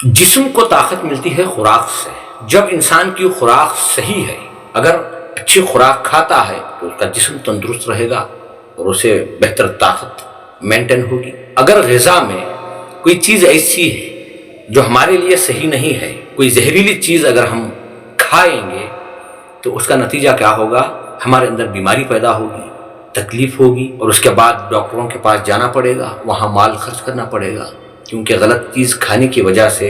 جسم کو طاقت ملتی ہے خوراک سے۔ جب انسان کی خوراک صحیح ہے، اگر اچھی خوراک کھاتا ہے تو اس کا جسم تندرست رہے گا اور اسے بہتر طاقت مینٹین ہوگی۔ اگر غذا میں کوئی چیز ایسی ہے جو ہمارے لیے صحیح نہیں ہے، کوئی زہریلی چیز اگر ہم کھائیں گے تو اس کا نتیجہ کیا ہوگا؟ ہمارے اندر بیماری پیدا ہوگی، تکلیف ہوگی، اور اس کے بعد ڈاکٹروں کے پاس جانا پڑے گا، وہاں مال خرچ کرنا پڑے گا، کیونکہ غلط چیز کھانے کی وجہ سے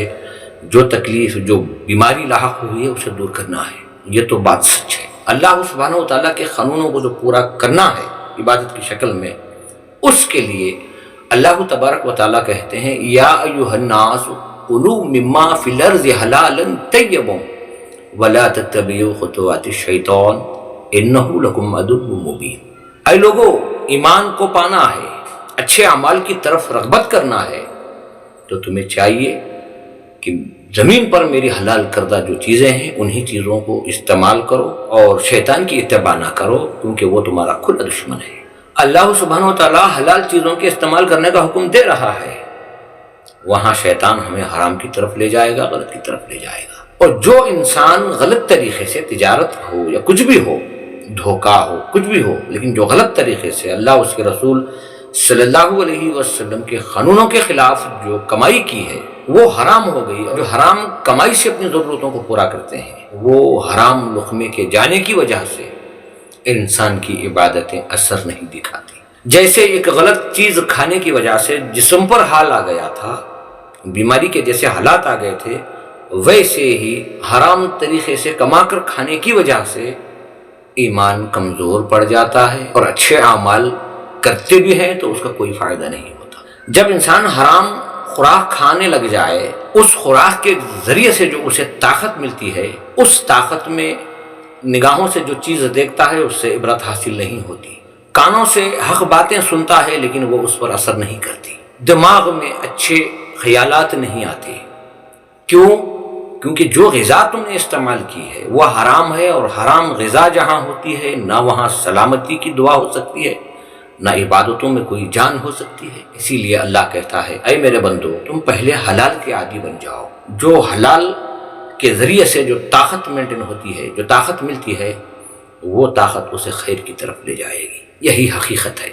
جو تکلیف، جو بیماری لاحق ہوئی ہے اسے دور کرنا ہے۔ یہ تو بات سچ ہے۔ اللہ سبحانہ و تعالیٰ کے قانونوں کو جو پورا کرنا ہے عبادت کی شکل میں، اس کے لیے اللہ تبارک و تعالیٰ کہتے ہیں یا ایھا الناس کلوا مما فی الارض حلالا طیبا ولا تتبعوا خطوات الشیطان انہ لکم عدو مبین۔ اے لوگو، ایمان کو پانا ہے، اچھے اعمال کی طرف رغبت کرنا ہے تو تمہیں چاہیے کہ زمین پر میری حلال کردہ جو چیزیں ہیں انہی چیزوں کو استعمال کرو اور شیطان کی اتباع نہ کرو، کیونکہ وہ تمہارا کھلا دشمن ہے۔ اللہ سبحانہ و تعالیٰ حلال چیزوں کے استعمال کرنے کا حکم دے رہا ہے، وہاں شیطان ہمیں حرام کی طرف لے جائے گا، غلط کی طرف لے جائے گا۔ اور جو انسان غلط طریقے سے تجارت ہو یا کچھ بھی ہو، دھوکہ ہو، کچھ بھی ہو، لیکن جو غلط طریقے سے اللہ اس کے رسول صلی اللہ علیہ وسلم کے قانونوں کے خلاف جو کمائی کی ہے وہ حرام ہو گئی، اور جو حرام کمائی سے اپنی ضرورتوں کو پورا کرتے ہیں وہ حرام لقمے کے جانے کی وجہ سے انسان کی عبادتیں اثر نہیں دکھاتی۔ جیسے ایک غلط چیز کھانے کی وجہ سے جسم پر حال آ گیا تھا، بیماری کے جیسے حالات آ گئے تھے، ویسے ہی حرام طریقے سے کما کر کھانے کی وجہ سے ایمان کمزور پڑ جاتا ہے اور اچھے اعمال کرتے بھی ہیں تو اس کا کوئی فائدہ نہیں ہوتا۔ جب انسان حرام خوراک کھانے لگ جائے، اس خوراک کے ذریعے سے جو اسے طاقت ملتی ہے، اس طاقت میں نگاہوں سے جو چیز دیکھتا ہے اس سے عبرت حاصل نہیں ہوتی، کانوں سے حق باتیں سنتا ہے لیکن وہ اس پر اثر نہیں کرتی، دماغ میں اچھے خیالات نہیں آتے۔ کیوں؟ کیونکہ جو غذا تم نے استعمال کی ہے وہ حرام ہے، اور حرام غذا جہاں ہوتی ہے نہ وہاں سلامتی کی دعا ہو سکتی ہے، نہ عبادتوں میں کوئی جان ہو سکتی ہے۔ اسی لیے اللہ کہتا ہے اے میرے بندو، تم پہلے حلال کے عادی بن جاؤ۔ جو حلال کے ذریعے سے جو طاقت مینٹین ہوتی ہے، جو طاقت ملتی ہے، وہ طاقت اسے خیر کی طرف لے جائے گی۔ یہی حقیقت ہے۔